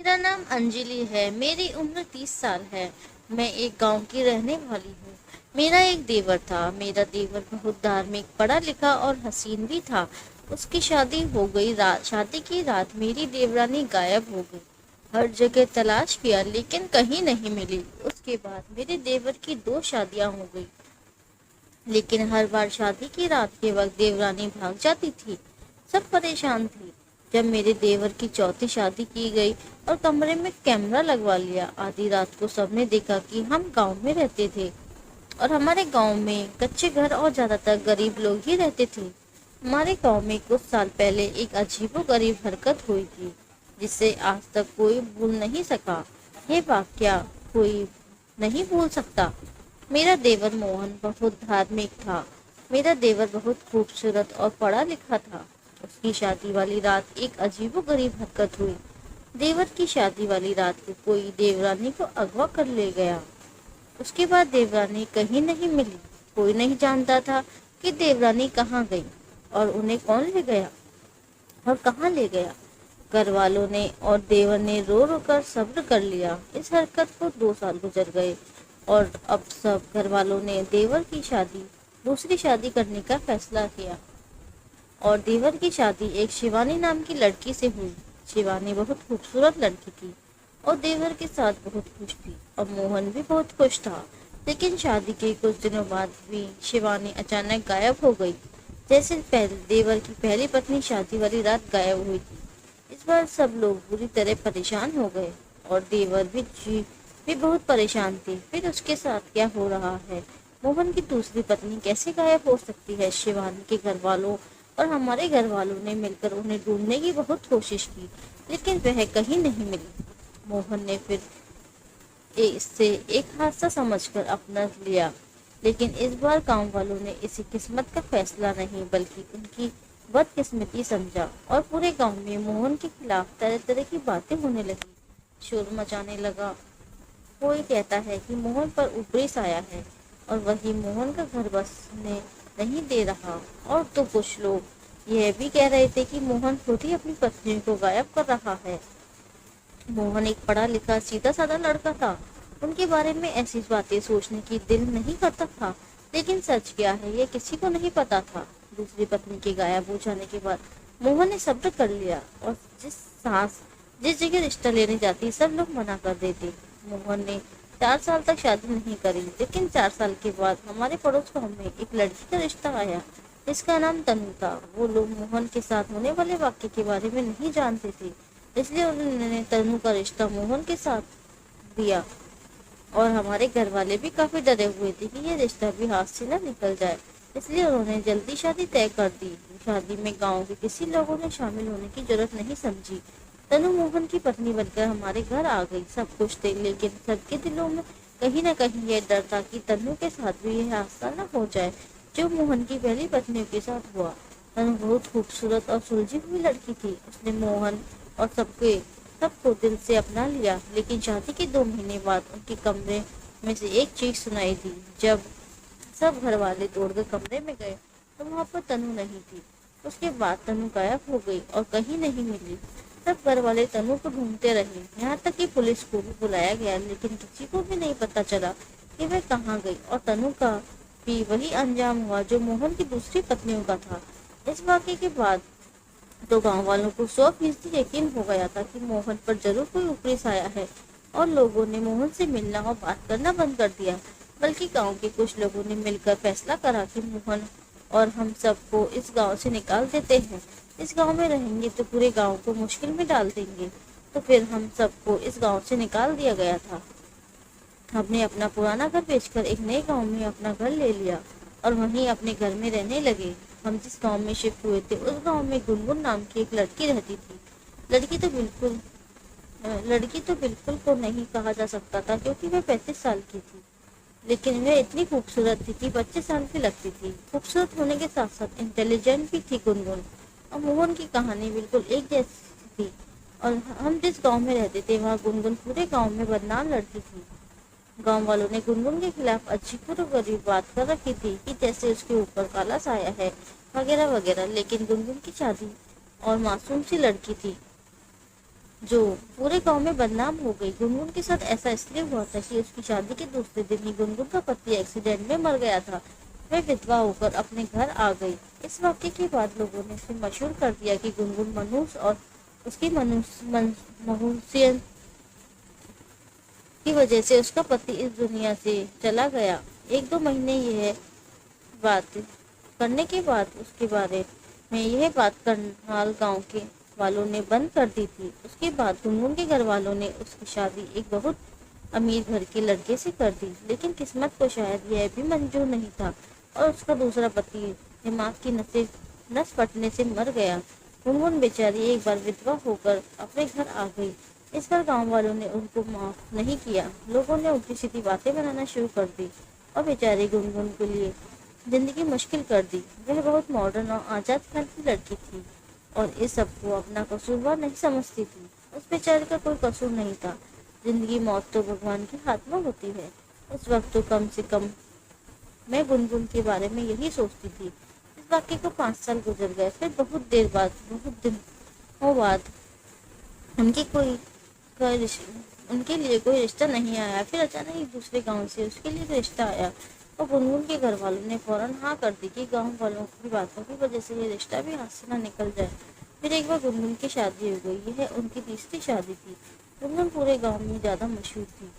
میرا نام انجلی ہے۔ میری عمر 30 سال ہے۔ میں ایک گاؤں کی رہنے والی ہوں۔ میرا ایک دیور تھا۔ میرا دیور بہت دھارمک، پڑھا لکھا اور حسین بھی تھا۔ اس کی شادی ہو گئی۔ شادی کی رات میری دیورانی غائب ہو گئی۔ ہر جگہ تلاش کیا لیکن کہیں نہیں ملی۔ اس کے بعد میرے دیور کی 2 شادیاں ہو گئی، لیکن ہر بار شادی کی رات کے وقت دیورانی بھاگ جاتی تھی۔ سب پریشان تھی۔ جب میرے دیور کی 4تھی شادی کی گئی اور کمرے میں کیمرہ لگوا لیا، آدھی رات کو سب نے دیکھا کہ ہم گاؤں میں رہتے تھے اور ہمارے گاؤں میں کچے گھر اور زیادہ تر غریب لوگ ہی رہتے تھے۔ ہمارے گاؤں میں کچھ سال پہلے ایک عجیب و غریب حرکت ہوئی تھی جسے آج تک کوئی بھول نہیں سکا۔ یہ واقعہ کوئی نہیں بھول سکتا۔ میرا دیور موہن بہت دھارمک تھا۔ میرا دیور بہت خوبصورت اور پڑھا لکھا تھا۔ اس کی شادی والی رات ایک عجیب و غریب حرکت ہوئی۔ دیور کی شادی والی رات کو کوئی دیورانی کو اغوا کر لے گیا۔ اس کے بعد دیورانی کہیں نہیں ملی۔ کوئی نہیں جانتا تھا کہ دیورانی کہاں گئی اور انہیں کون لے گیا اور کہاں لے گیا۔ گھر والوں نے اور دیور نے رو رو کر صبر کر لیا۔ اس حرکت کو 2 سال گزر گئے اور اب سب گھر والوں نے دیور کی دوسری شادی کرنے کا فیصلہ کیا اور دیور کی شادی ایک شیوانی نام کی لڑکی سے ہوئی۔ شیوانی بہت خوبصورت لڑکی تھی اور دیور کے ساتھ بہت خوش تھی اور موہن بھی بہت خوش تھا۔ لیکن شادی کے کچھ دنوں بعد بھی شیوانی اچانک غائب ہو گئی، جیسے دیور کی پہلی پتنی شادی والی رات غائب ہوئی تھی۔ اس بار سب لوگ بری طرح پریشان ہو گئے اور دیور بھی بہت پریشان تھی۔ پھر اس کے ساتھ کیا ہو رہا ہے؟ موہن کی دوسری پتنی کیسے غائب ہو سکتی ہے؟ شیوانی کے گھر والوں اور ہمارے گھر والوں نے مل کر انہیں ڈھونڈنے کی بہت کوشش کی، لیکن وہ کہیں نہیں ملی۔ موہن نے پھر اس سے ایک حادثہ سمجھ کر اپنا لیا، لیکن اس بار گاؤں والوں نے اسے قسمت کا فیصلہ نہیں بلکہ ان کی بدقسمتی سمجھا اور پورے گاؤں میں موہن کے خلاف طرح طرح کی باتیں ہونے لگی، شور مچانے لگا۔ کوئی کہتا ہے کہ موہن پر اوپری سایہ ہے اور وہی موہن کا گھر بسنے نہیں دے رہا، اور تو کچھ لوگ یہ بھی کہہ رہے تھے کہ موہن خود ہی اپنی پتنی کو غائب کر رہا ہے۔ موہن ایک پڑھا لکھا سیدھا سادہ لڑکا تھا۔ ان کے بارے میں ایسی باتیں سوچنے کی دل نہیں کرتا تھا، لیکن سچ کیا ہے یہ کسی کو نہیں پتا تھا۔ دوسری پتنی کے غائب ہو جانے کے بعد موہن نے صبر کر لیا اور جس جگہ رشتہ لینے جاتی سب لوگ منع کر دیتے۔ موہن نے 4 سال تک شادی نہیں کری، لیکن 4 سال کے بعد ہمارے پڑوس گاؤں میں ایک لڑکی کا رشتہ آیا جس کا نام تنو تھا۔ وہ لوگ موہن کے ساتھ ہونے والے واقعے کے بارے میں نہیں جانتے تھے، اس لیے انہوں نے تنو کا رشتہ موہن کے ساتھ دیا، اور ہمارے گھر والے بھی کافی ڈرے ہوئے تھے کہ یہ رشتہ بھی ہاتھ سے نہ نکل جائے، اس لیے انہوں نے جلدی شادی طے کر دی۔ شادی میں گاؤں کے کسی لوگوں نے شامل ہونے کی ضرورت نہیں سمجھی۔ تنو موہن کی پتنی بن کر ہمارے گھر آ گئی۔ سب خوش تھے، لیکن سب کے دلوں میں کہیں نہ کہیں یہ ڈر تھا کہ تنو کے ساتھ بھی یہ حادثہ نہ ہو جائے جو موہن کی پہلی پتنیوں کے ساتھ ہوا۔ تنو بہت خوبصورت اور سلجھی ہوئی لڑکی تھی۔ اس نے موہن اور سب کو دل سے اپنا لیا، لیکن شادی کے 2 مہینے بعد ان کے کمرے میں سے ایک چیخ سنائی دی۔ جب سب گھر والے دوڑ کر کمرے میں گئے تو وہاں پر تنو نہیں تھی۔ اس کے بعد تنو غائب ہو گئی اور کہیں نہیں ملی۔ سب گھر والے تنو کو ڈھونڈتے رہے، یہاں تک کہ پولیس کو بھی بلایا گیا، لیکن کسی کو بھی نہیں پتا چلا کہ وہ کہاں گئی، اور تنو کا بھی وہی انجام ہوا جو موہن کی دوسری پتنیوں کا تھا۔ اس واقعے کے بعد تو گاؤں والوں کو 100% یقین ہو گیا تھا کہ موہن پر ضرور کوئی اوپری سایہ ہے، اور لوگوں نے موہن سے ملنا اور بات کرنا بند کر دیا۔ بلکہ گاؤں کے کچھ لوگوں نے مل کر فیصلہ کرا کہ موہن اور ہم سب کو اس گاؤں سے نکال دیتے ہیں۔ اس گاؤں میں رہیں گے تو پورے گاؤں کو مشکل میں ڈال دیں گے۔ تو پھر ہم سب کو اس گاؤں سے نکال دیا گیا تھا۔ ہم نے اپنا پرانا گھر بیچ کر ایک نئے گاؤں میں اپنا گھر لے لیا اور وہیں اپنے گھر میں رہنے لگے۔ ہم جس گاؤں میں شفٹ ہوئے تھے اس گاؤں میں گنگن نام کی ایک لڑکی رہتی تھی۔ لڑکی تو بالکل کو نہیں کہا جا سکتا تھا کیونکہ وہ 35 سال کی تھی، لیکن وہ اتنی خوبصورت تھی کہ 25 سال کی لگتی تھی۔ خوبصورت ہونے کے ساتھ ساتھ انٹیلیجنٹ بھی تھی گنگن، اور موہن کی کہانی بالکل ایک جیسی تھی۔ اور ہم جس گاؤں میں رہتے تھے وہاں گنگن پورے گاؤں میں بدنام لڑکی تھی۔ گاؤں والوں نے گنگن کے خلاف عجیب و غریب بات کر رکھی تھی کہ جیسے اس کے اوپر کالا سایہ ہے وغیرہ وغیرہ، لیکن گنگن کی شادی اور معصوم سی لڑکی تھی जो पूरे गांव में बदनाम हो गई। गुनगुन के साथ ऐसा इसलिए हुआ था कि उसकी शादी के दूसरे दिन ही गुनगुन का पति एक्सीडेंट में मर गया था। वह विधवा होकर अपने घर आ गई। इस वाक्य के बाद लोगों ने इसे मशहूर कर दिया कि गुनगुन मनहूस और उसकी मनहूसियत की वजह से उसका पति इस दुनिया से चला गया। 1-2 महीने यह बात करने के बाद उसके बारे में यह बात करनाल गांव के वालों ने बंद कर दी थी। उसके बाद गुनगुन के घर वालों ने उसकी शादी एक बहुत अमीर घर के लड़के से कर दी, लेकिन किस्मत को शायद यह भी मंजूर नहीं था और उसका दूसरा पति दिमाग की नस फटने से मर गया। गुनगुन बेचारी एक बार विधवा होकर अपने घर आ गई। इस बार गांव वालों ने उनको माफ नहीं किया। लोगों ने उल्टी सीधी बातें बनाना शुरू कर दी और बेचारी गुनगुन के लिए जिंदगी मुश्किल कर दी। वह बहुत मॉडर्न और आजाद ख्याल की लड़की थी और इस सब को अपना कसूरवार नहीं समझती थी। उस बेचारे का कोई कसूर नहीं था। जिंदगी मौत तो भगवान के हाथ में होती है। उस वक्त तो कम से कम मैं गुनगुन के बारे में यही सोचती थी। इस वाक्य को 5 साल गुजर गए। फिर बहुत देर बाद, बहुत दिनों बाद उनके लिए कोई रिश्ता नहीं आया। फिर अचानक एक दूसरे गांव से उसके लिए रिश्ता आया और गुनगुन के घर वालों ने फौरन हाँ कर दी कि गांव वालों की बातों की वजह से ये रिश्ता भी हाथ से ना निकल जाए। फिर एक बार गुनगुन की शादी हो गई। यह उनकी तीसरी शादी थी। गुनगुन पूरे गांव में ज्यादा मशहूर थी,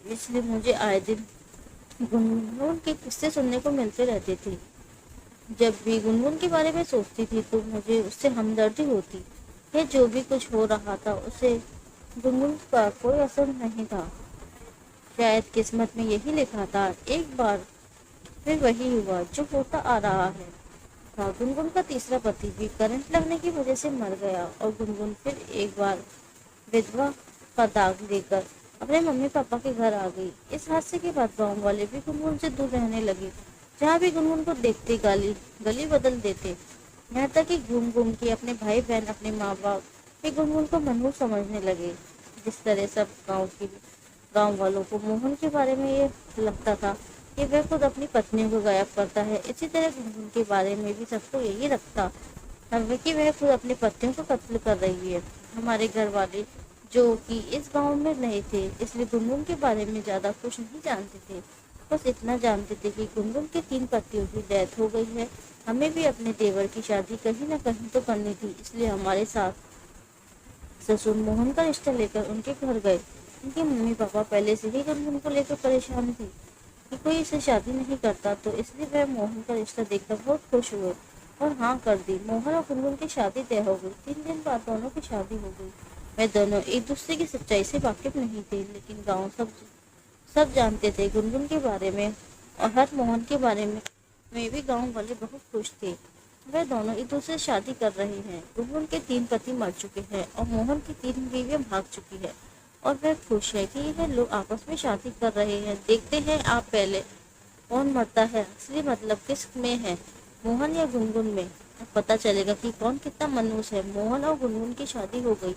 इसलिए मुझे आए दिन गुनगुन के किस्से सुनने को मिलते रहते थे। जब भी गुनगुन के बारे में सोचती थी तो मुझे उससे हमदर्दी होती है। जो भी कुछ हो रहा था उसे गुनगुन का कोई असर नहीं था। शायद किस्मत में यही लिखा था। एक बार फिर वही हुआ जो होता आ रहा है था। गुनगुन का तीसरा पति भी करंट लगने की वजह से मर गया और गुनगुन फिर एक बार विधवा का दाग लेकर अपने मम्मी पापा के घर आ गई। इस हादसे के बाद गांव वाले भी गुनगुन से दूर रहने लगे। जहाँ भी गुनगुन को देखते गली बदल देते। यहाँ तक कि घूम घूम के अपने भाई बहन, अपने माँ बाप भी गुनगुन को मनहूस समझने लगे। जिस तरह सब गांव वालों को मोहन के बारे में ये लगता था कि वह खुद अपनी पत्नी को गायब करता है, इसी तरह गुनगुन के बारे में भी सबको यही लगता है कि वह खुद अपनी पत्नियों को कत्ल कर रही है। हमारे घर वाले, जो कि इस गांव में नहीं थे, इसलिए गुनगुन के बारे में ज्यादा कुछ नहीं जानते थे। बस इतना जानते थे कि गुनगुन के 3 पतियों की डेथ हो गई है। हमें भी अपने देवर की शादी कहीं न कहीं तो करनी थी, इसलिए हमारे साथ ससुर मोहन का रिश्ता लेकर उनके घर गए। उनके मम्मी पापा पहले से ही गुनगुन को लेकर परेशान थे कि कोई इसे शादी नहीं करता, तो इसलिए वह मोहन का रिश्ता देखकर बहुत खुश हुए और हाँ कर दी। मोहन और गुनगुन की शादी तय हो गई। 3 दिन बाद दोनों की शादी हो गई। वे दोनों एक दूसरे की सच्चाई से वाकिफ नहीं थे, लेकिन गांव सब जानते थे गुनगुन के बारे में और हर मोहन के बारे में भी गांव वाले बहुत खुश थे। वे दोनों एक दूसरे से शादी कर रहे हैं। गुनगुन के 3 पति मर चुके हैं और मोहन की 3 बीवियां भाग चुकी है और वह खुश है कि यह लोग आपस में शादी कर रहे हैं। देखते हैं आप पहले कौन मरता है, असली मतलब किस में है, मोहन या गुनगुन में। अब पता चलेगा कि कौन कितना मनहूस है। मोहन और गुनगुन की शादी हो गई।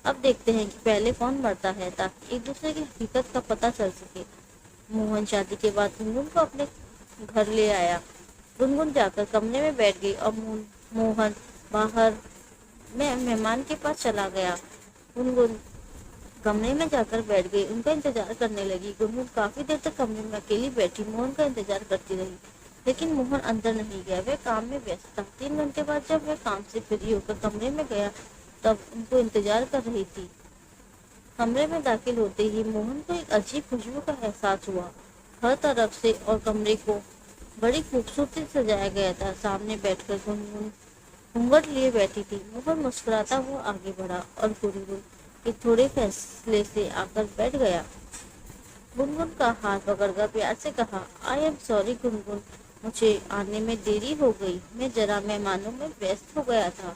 अब देखते हैं कि पहले कौन मरता है, ताकि एक दूसरे की हकीकत का पता चल सके। मोहन शादी के बाद गुनगुन को अपने घर ले आया। गुनगुन जाकर कमरे में बैठ गई और मोहन बाहर में मेहमान के पास चला गया। गुनगुन कमरे में जाकर बैठ गई, उनका इंतजार करने लगी। गुनगुन काफी देर तक कमरे में अकेली बैठी मोहन का इंतजार करती रही, लेकिन मोहन अंदर नहीं गया। वह काम में व्यस्त था। 3 घंटे बाद जब वह काम से फ्री होकर कमरे में गया, तब उनको इंतजार कर रही थी। कमरे में दाखिल होते ही मोहन को एक अजीब खुशबू का एहसास हुआ। हर तरफ से और कमरे को बड़ी खूबसूरती से सजाया गया था। सामने बैठकर गुनगुन घूंघट लिए बैठी थी। मोहन मुस्कुराता हुआ आगे बढ़ा और गुनगुन के थोड़े फैसले से आकर बैठ गया। गुनगुन का हाथ पकड़कर प्यार से कहा, आई एम सॉरी गुनगुन, मुझे आने में देरी हो गई। मैं जरा मेहमानों में व्यस्त हो गया था।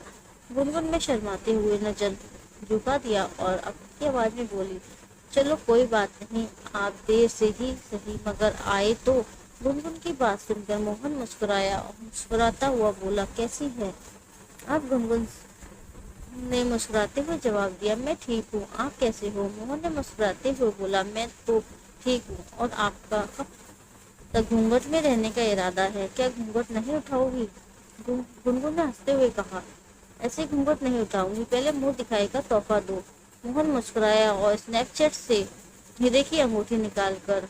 गुनगुन में शर्माते हुए नजर झुका दिया और अपनी आवाज में बोली, चलो कोई बात नहीं, आप देर से ही सही मगर आए तो। गुनगुन की बात सुनकर मोहन मुस्कुराया और मुस्कुराता हुआ बोला, कैसी है आप? गुनगुन ने मुस्कुराते हुए जवाब दिया, मैं ठीक हूँ, आप कैसे हो? मोहन ने मुस्कुराते हुए बोला, मैं तो ठीक हूँ। और आपका कब तक घूंघट में रहने का इरादा है? क्या घूंघट नहीं उठाओगी? गुनगुन ने हंसते हुए कहा, ऐसे घूंघट नहीं उठाऊंगी, पहले मुंह दिखाई का तोहफा दो। मोहन मुस्कुराया और स्नैपचैट से हीरे की अंगूठी निकाल कर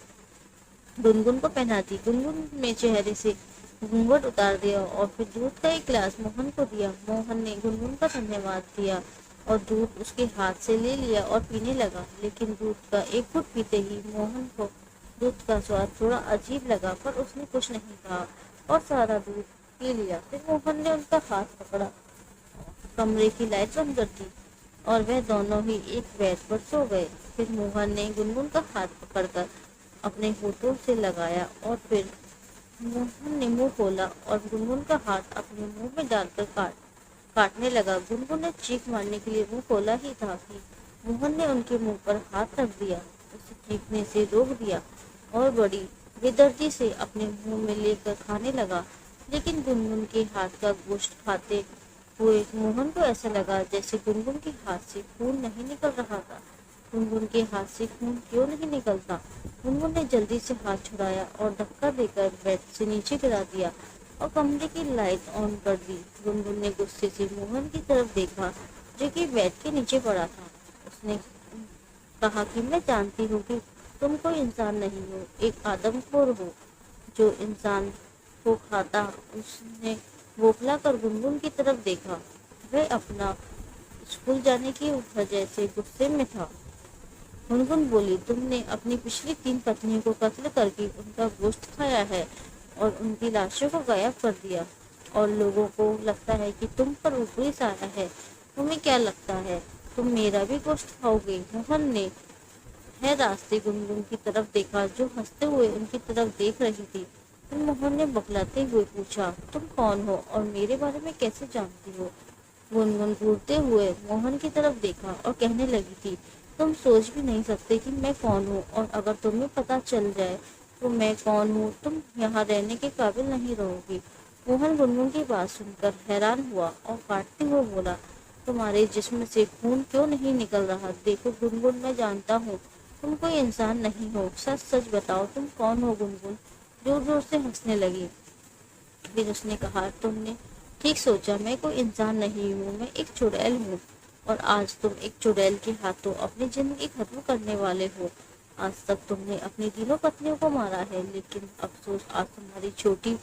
गुनगुन को पहना दी। गुनगुन ने चेहरे से घूंघट उतार दिया और फिर दूध का एक गिलास मोहन को दिया। मोहन ने गुनगुन का धन्यवाद दिया और दूध उसके हाथ से ले लिया और पीने लगा। लेकिन दूध का एक घूंट पीते ही मोहन को दूध का स्वाद थोड़ा अजीब लगा, पर उसने कुछ नहीं कहा और सारा दूध पी लिया। फिर मोहन ने उनका हाथ पकड़ा, कमरे की लाइट बंद कर दी और वह दोनों ही एक बेड पर सो गए। फिर मोहन ने गुनगुन का हाथ पकड़कर अपने होठों से लगाया और फिर मोहन ने मुंह खोला और गुनगुन का हाथ अपने मुंह में डालकर काटने लगा। गुनगुन ने चीख मारने के लिए मुंह खोला ही था कि मोहन ने उनके मुंह पर हाथ रख दिया, उसे चीखने से रोक दिया और बड़ी बेदर्दी से अपने मुंह में लेकर खाने लगा। लेकिन गुनगुन के हाथ का गोश्त खाते हुए मोहन को ऐसा लगा जैसे गुनगुन के हाथ से खून नहीं निकल रहा था। गुनगुन के हाथ से खून क्यों नहीं निकलता? गुनगुन ने जल्दी से हाथ छुड़ाया और धक्का देकर बेड से नीचे गिरा दिया और कमरे की लाइट ऑन कर दी। गुनगुन ने गुस्से से मोहन की तरफ देखा जो कि बेड के नीचे पड़ा था। उसने कहा कि मैं जानती हूँ कि तुम कोई इंसान नहीं हो, एक आदमखोर हो जो इंसान को खाता। उसने बौखला कर गुनगुन की तरफ देखा। वह अपना स्कूल जाने की वजह से गुस्से में था। गुनगुन बोली, तुमने अपनी पिछली 3 पत्नियों को कत्ल करके उनका गोश्त खाया है और उनकी लाशों को गायब कर दिया और लोगों को लगता है कि तुम पर वो पुलिस आया है। तुम्हें क्या लगता है तुम मेरा भी गोश्त खाओगे? मोहन ने है रास्ते गुनगुन की तरफ देखा जो हंसते हुए उनकी तरफ देख रही थी। फिर मोहन ने बकलाते हुए पूछा, तुम कौन हो और मेरे बारे में कैसे जानती हो? गुनगुन घूरते हुए मोहन की तरफ देखा और कहने लगी थी, तुम सोच भी नहीं सकते कि मैं कौन हूँ, और अगर तुम्हें पता चल जाए तो मैं कौन हूँ तुम यहाँ रहने के काबिल नहीं रहोगी। मोहन गुनगुन की बात सुनकर हैरान हुआ और काटते हुए बोला, तुम्हारे जिस्म से खून क्यों नहीं निकल रहा? देखो गुनगुन, मैं जानता हूँ तुम कोई इंसान नहीं हो, सच सच बताओ तुम कौन हो? गुनगुन जोर जोर से हंसने लगी। फिर उसने कहा, तुमने ठीक सोचा, मैं कोई इंसान नहीं हूँ, मैं एक चुड़ैल हूँ और आज तुम एक चुड़ैल के हाथों अपनी जिंदगी खत्म करने वाले हो। आज तक तुमने अपनी तीनों पत्नियों को मारा है, लेकिन अफसोस आज तुम्हारी छोटी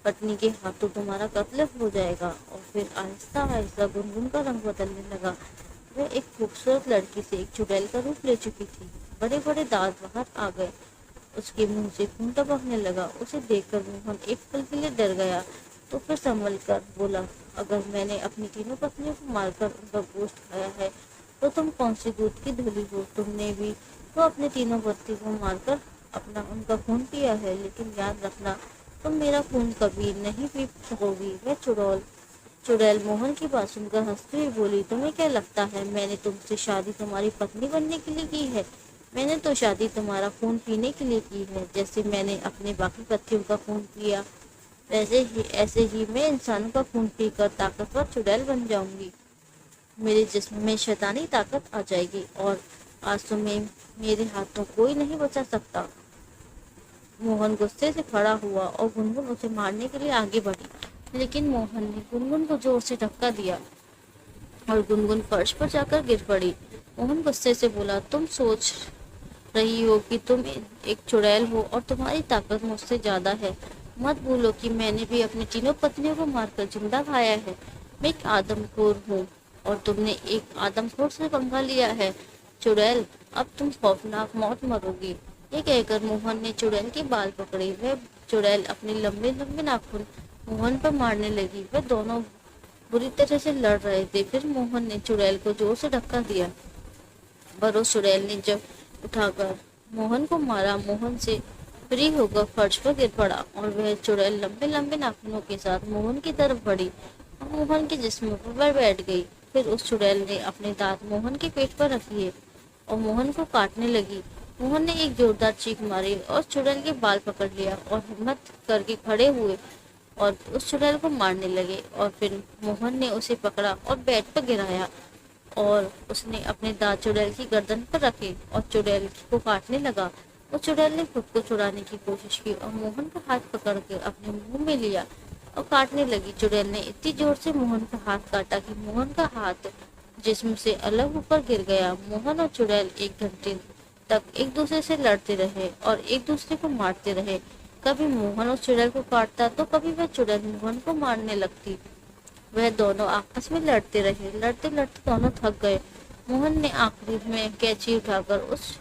पत्नी के हाथों तुम्हारा कत्ल हो जाएगा। और फिर आहिस्ता आहिस्ता गुनगुन का रंग बदलने लगा। वह एक खूबसूरत लड़की से एक चुड़ैल का रूप ले चुकी थी। बड़े बड़े दांत बाहर आ गए, उसके मुंह से खून टपकने लगा। उसे देखकर मोहन एक पल के लिए डर गया, तो फिर संभल कर बोला, अगर मैंने अपनी तीनों पत्नियों को मारकर उनका गोश्त खाया है तो तुम कौन सी दूध की धुली हो? तुमने भी तो अपने तीनों पति को मारकर अपना उनका खून पिया है, लेकिन याद रखना तुम मेरा खून कभी नहीं पी सकोगी। वह चुड़ैल मोहन की बात सुनकर हंसती हुई बोली, तुम्हें क्या लगता है मैंने तुमसे शादी तुम्हारी पत्नी बनने के लिए की है? मैंने तो शादी तुम्हारा खून पीने के लिए की है। जैसे मैंने अपने बाकी पतियों का खून पिया, ऐसे ही मैं इंसानों का खून पीकर ताकतवर चुड़ैल बन जाऊंगी। मेरे जिस्म में शैतानी ताकत आ जाएगी और आज तुम्हें मेरे हाथों कोई नहीं बचा सकता। मोहन गुस्से से खड़ा हुआ और गुनगुन उसे मारने के लिए आगे बढ़ी, लेकिन मोहन ने गुनगुन को जोर से धक्का दिया और गुनगुन फर्श पर जाकर गिर पड़ी। मोहन गुस्से से बोला, तुम सोच रही हो कि तुम एक चुड़ैल हो और तुम्हारी ताकत मुझसे ज्यादा है। मत भूलो कि मैंने भी अपनी तीनों पत्नियों को मारकर जिंदा खाया है। मैं एक आदमखोर हूँ और तुमने एक आदमखोर से पंगा लिया है। चुड़ैल, अब तुम खौफनाक मौत मरोगी। ये कहकर मोहन ने चुड़ैल के बाल पकड़े। वह चुड़ैल अपने लंबे लंबे नाखून मोहन पर मारने लगी। वह दोनों बुरी तरह से लड़ रहे थे। फिर मोहन ने चुड़ैल को जोर से धक्का दिया, पर उस चुड़ैल ने जब उठाकर मोहन को मारा, मोहन से फ्री होकर फर्श पर गिर पड़ा और वह चुड़ैल लंबे लंबे नाखूनों के साथ मोहन की तरफ बढ़ी और मोहन के जिस्म पर बैठ गई। फिर उस चुड़ैल ने अपने दांत मोहन के पेट पर रख लिए और मोहन को काटने लगी। मोहन ने एक जोरदार चीख मारी और चुड़ैल के बाल पकड़ लिया और हिम्मत करके खड़े हुए और उस चुड़ैल को मारने लगे। और फिर मोहन ने उसे पकड़ा और बेड पर गिराया और उसने अपने दांत चुड़ैल की गर्दन पर रखे और चुड़ैल को काटने लगा। उस चुड़ैल ने खुद को छुड़ाने की कोशिश की और मोहन का हाथ पकड़ के अपने मुंह में लिया और काटने लगी। चुड़ैल ने इतनी जोर से मोहन का हाथ काटा कि मोहन का हाथ जिस्म से अलग होकर गिर गया। मोहन और चुड़ैल 1 घंटे तक एक दूसरे से लड़ते रहे और एक दूसरे को मारते रहे। कभी मोहन उस चुड़ैल को काटता तो कभी वह चुड़ैल मोहन को मारने लगती। वह दोनों आपस में लड़ते रहे। लड़ते लड़ते दोनों थक गए। मोहन ने आखिरी में कैंची उठाकर उस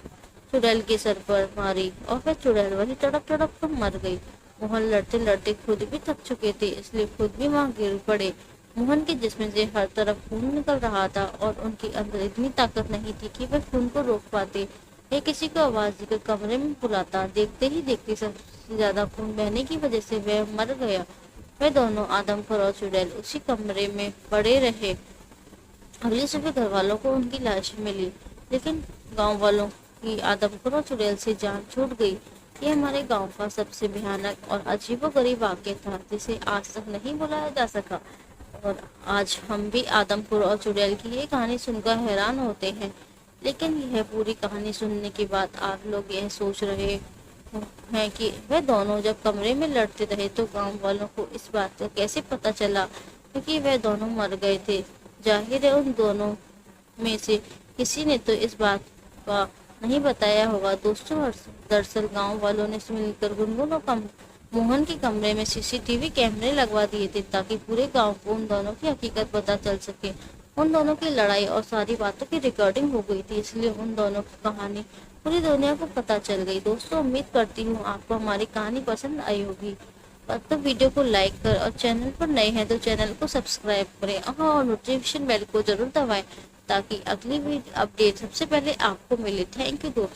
चुड़ैल के सर पर मारी और वह चुड़ैल वही तड़प तड़प कर मर गई। मोहन लड़ते लड़ते खुद भी थक चुके थे, इसलिए खुद भी वहां गिर पड़े। मोहन के जिस्म से हर तरफ खून निकल रहा था और उनके अंदर इतनी ताकत नहीं थी कि वह खून को रोक पाते। यह किसी को आवाज देकर कमरे में बुलाता। देखते ही देखते सबसे ज्यादा खून बहने की वजह से वह मर गया। वे दोनों आदमखोर और चुड़ैल उसी कमरे में पड़े रहे। अगली सुबह घर वालों को उनकी लाश मिली, लेकिन गांव वालों की आदमखोर और चुड़ैल से जान छूट गई। ये हमारे गांव का सबसे भयानक और अजीबोगरीब वाक़या था, जिसे आज तक नहीं भुलाया जा सका। और आज हम भी आदमखोर और चुड़ैल की ये कहानी सुनकर हैरान होते हैं। लेकिन यह पूरी कहानी सुनने के बाद आप लोग यह सोच रहे हैं कि वह दोनों जब कमरे में लड़ते रहे तो गांव वालों को इस बात का कैसे पता चला, क्योंकि वह दोनों मर गए थे। जाहिर है उन दोनों में से किसी ने तो इस बात का नहीं बताया होगा। दोस्तों, दरअसल गांव वालों ने मिलकर गुनगुन और मोहन के कमरे में सीसीटीवी कैमरे लगवा दिए थे, ताकि पूरे गांव को उन दोनों की हकीकत पता चल सके। उन दोनों की लड़ाई और सारी बातों की रिकॉर्डिंग हो गई थी, इसलिए उन दोनों की कहानी पूरी दुनिया को पता चल गई। दोस्तों, उम्मीद करती हूँ आपको हमारी कहानी पसंद आई होगी। तो वीडियो को लाइक कर और चैनल पर नए हैं तो चैनल को सब्सक्राइब करें। हाँ, और नोटिफिकेशन बेल को जरूर दबाएं, ताकि अगली वीडियो अपडेट सबसे पहले आपको मिले। थैंक यू दोस्तों।